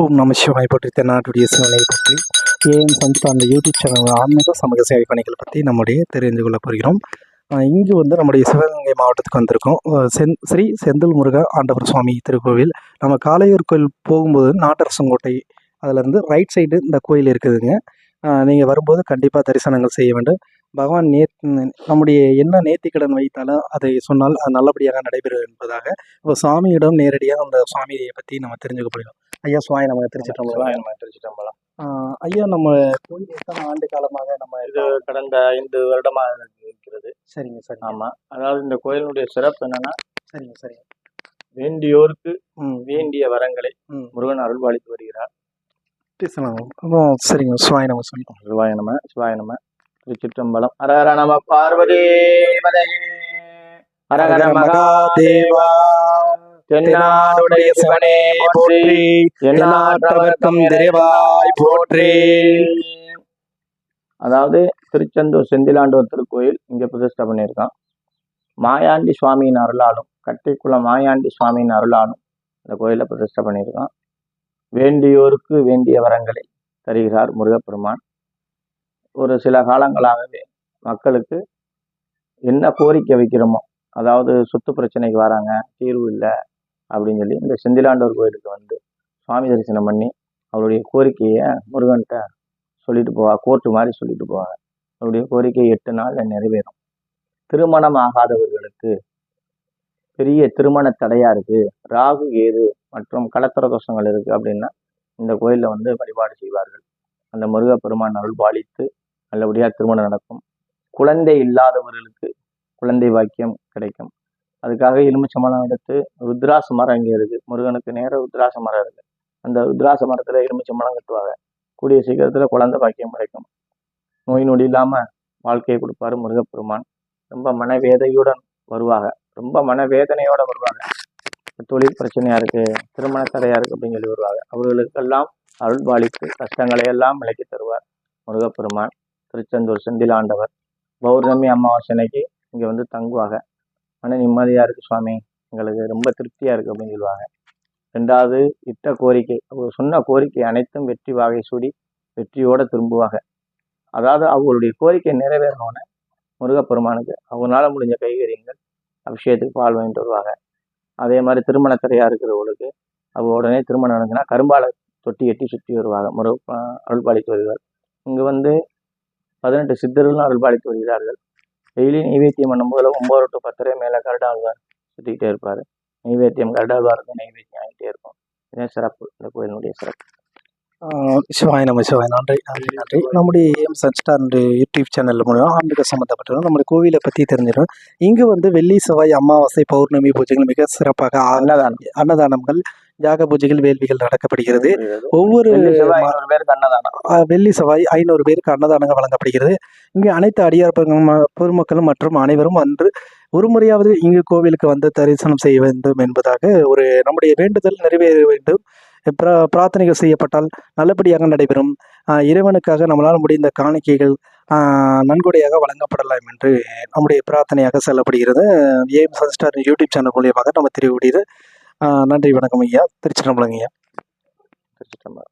ஓம் நம சிவாய் போற்றி தென்னாட்டுடைய சிவனை பற்றி ஏன் சந்தித்த அந்த யூடியூப் சேனல் ஆன்மீக சமூக சேவை பணிகள் பற்றி நம்முடைய தெரிந்து கொள்ள போகிறோம். இங்கு வந்து நம்முடைய சிவகங்கை மாவட்டத்துக்கு வந்திருக்கோம். ஸ்ரீ செந்தில் முருக ஆண்டவர் சுவாமி திருக்கோவில். நம்ம காளையூர் கோயில் போகும்போது நாட்டரசங்கோட்டை அதிலேருந்து ரைட் சைடு இந்த கோயில் இருக்குதுங்க. நீங்கள் வரும்போது கண்டிப்பாக தரிசனங்கள் செய்ய வேண்டும். பகவான் நம்முடைய என்ன நேர்த்திக்கடன் வைத்தாலும் அதை சொன்னால் அது நல்லபடியாக நடைபெறும் என்பதாக இப்போ சாமியிடம் நேரடியாக அந்த சுவாமியை பற்றி நம்ம தெரிஞ்சுக்க போகிறோம். ஐயா சுவாமி நம்ம திருச்சிட்டம்பலம். ஐயா நம்ம கோயில் எத்தனை ஆண்டு காலமாக நம்ம இது கடந்த 5 வருடமாக இருக்கிறது. சரிங்க சரி. ஆமாம், அதாவது இந்த கோயிலுடைய சிறப்பு என்னன்னா, சரிங்க சரி, வேண்டியோருக்கு வேண்டிய வரங்களை முருகன் அருள்பாலித்து வருகிறார். பேசலாம். சரிங்க சிவாய நம்ம சொல்லிட்டோம். சிவாய நம திருச்சிற்றம்பலம். ஹரஹர நம பார்வதி ஹரஹர மகாதேவா. தென்னாடுடைய சிவனே போற்றி, எந்நாட்டவர்க்கும் இறைவாய் போற்றி. அதாவது திருச்செந்தூர் செந்திலாண்டவர் திருக்கோயில் இங்கே பிரதிஷ்டை பண்ணியிருக்கான். மாயாண்டி சுவாமியின் அருளாலும், கட்டைக்குளம் மாயாண்டி சுவாமியின் அருளாலும் இந்த கோயிலை பிரதிஷ்டை பண்ணியிருக்கான். வேண்டியோருக்கு வேண்டிய வரங்களை தருகிறார் முருகப்பெருமான். ஒரு சில காலங்களாகவே மக்களுக்கு என்ன கோரிக்கை வைக்கிறோமோ, அதாவது சொத்து பிரச்சனைக்கு வராங்க, தீர்வு இல்லை அப்படின்னு சொல்லி இந்த செந்திலாண்டவர் கோயிலுக்கு வந்து சுவாமி தரிசனம் பண்ணி அவருடைய கோரிக்கையை முருகன்கிட்ட சொல்லிட்டு போவாங்க. கோர்ட்டு மாதிரி சொல்லிட்டு போவாங்க. அவருடைய கோரிக்கை 8 நாளில் நிறைவேறும். திருமணம் ஆகாதவர்களுக்கு பெரிய திருமண தடையா இருக்கு, ராகு கேது மற்றும் கலத்திர தோஷங்கள் இருக்கு அப்படின்னா இந்த கோயிலில் வந்து வழிபாடு செய்வார்கள். அந்த முருகப்பெருமான் அருள் பாலித்து நல்லபடியாக திருமணம் நடக்கும். குழந்தை இல்லாதவர்களுக்கு குழந்தை பாக்கியம் கிடைக்கும். அதுக்காக எலுமிச்சம்பழம் எடுத்து ருத்ராச மரம் இங்கே இருக்குது. முருகனுக்கு நேராக ருத்ராச மரம் இருக்குது. அந்த ருத்ராச மரத்தில் எலுமிச்சம்பழம் கட்டுவாங்க. கூடிய சீக்கிரத்தில் குழந்தை பாக்கியம் கிடைக்கும். நோய் நொடி இல்லாமல் வாழ்க்கையை கொடுப்பாரு முருகப்பெருமான். ரொம்ப மனவேதையுடன் வருவாங்க, ரொம்ப மனவேதனையோடு வருவாங்க. தொழில் பிரச்சனையாக இருக்குது, திருமண தடையாக இருக்குது அப்படின்னு சொல்லி வருவாங்க. அவர்களுக்கெல்லாம் அருள் பாலித்து கஷ்டங்களை எல்லாம் விலக்கி தருவார் முருகப்பெருமான். திருச்செந்தூர் செந்திலாண்டவர் பௌர்ணமி அமாவாசனைக்கு இங்கே வந்து தங்குவாங்க. ஆனால் நிம்மதியாக இருக்குது சுவாமி, எங்களுக்கு ரொம்ப திருப்தியாக இருக்குது அப்படின்னு சொல்லுவாங்க. 2வது, இட்ட கோரிக்கை, அவங்க சொன்ன கோரிக்கை அனைத்தும் வெற்றி வாகை சூடி வெற்றியோடு திரும்புவாங்க. அதாவது அவங்களுடைய கோரிக்கை நிறைவேறணுன்னு முருகப்பெருமானுக்கு அவங்களால முடிஞ்ச கைகரியங்கள் அபிஷேகத்துக்கு பால் வாங்கிட்டு வருவாங்க. அதே மாதிரி திருமண தடையாக இருக்கிறவங்களுக்கு அவங்க உடனே திருமணம் நடந்துன்னா கரும்பாலை தொட்டி எட்டி சுற்றி வருவாங்க. அருள்பாலித்து வருவார். இங்கே வந்து 18 சித்தர்களும் அருள்பாலித்து வருகிறார்கள். டெய்லி நைவேத்தியம் பண்ணும்போது 9 to 10 மேலே கருடாழ்வார் சுற்றிக்கிட்டே இருப்பார். நைவேத்தியம் கருடாழ்வாருக்கு நைவேத்தியம் ஆகிட்டே இருக்கும். இதே சிறப்பு, இந்த கோயிலினுடைய சிறப்பு. சிவாய் நம்ம சிவாய். நன்றி நன்றி நன்றி. நம்முடைய ஏம் சன்ஸ்டார் யூடியூப் சேனல் மூலம் ஆன்மீக சம்மந்தப்பட்ட நம்முடைய கோவிலை பற்றி தெரிஞ்சிடும். இங்கு வந்து வெள்ளி செவ்வாய் அமாவாசை பௌர்ணமி பூஜைகள் மிக சிறப்பாக அன்னதானங்கள் யாக பூஜைகள் வேள்விகள் நடக்கப்படுகிறது. ஒவ்வொரு வெள்ளி செவ்வாய் 500 பேருக்கு அன்னதானங்கள் வழங்கப்படுகிறது. இங்கு அனைத்து அடியார் பொதுமக்களும் மற்றும் அனைவரும் அன்று ஒரு முறையாவது இங்கு கோவிலுக்கு வந்து தரிசனம் செய்ய வேண்டும் என்பதாக ஒரு நம்முடைய வேண்டுதல் நிறைவேற வேண்டும். பிரார்த்தனைகள் செய்யப்பட்டால் நல்லபடியாக நடைபெறும். இறைவனுக்காக நம்மளால் முடிந்த காணிக்கைகள் நன்கொடையாக வழங்கப்படலாம் என்று நம்முடைய பிரார்த்தனையாக செல்லப்படுகிறது. ஏம் சன்ஸ்டார் யூடியூப் சேனல் மூலியமாக நம்ம தெரியக்கூடியது. நன்றி, வணக்கம் ஐயா. திருச்சிற்றம்பலம் ஐயா. திருச்சிற்றம்பலம்.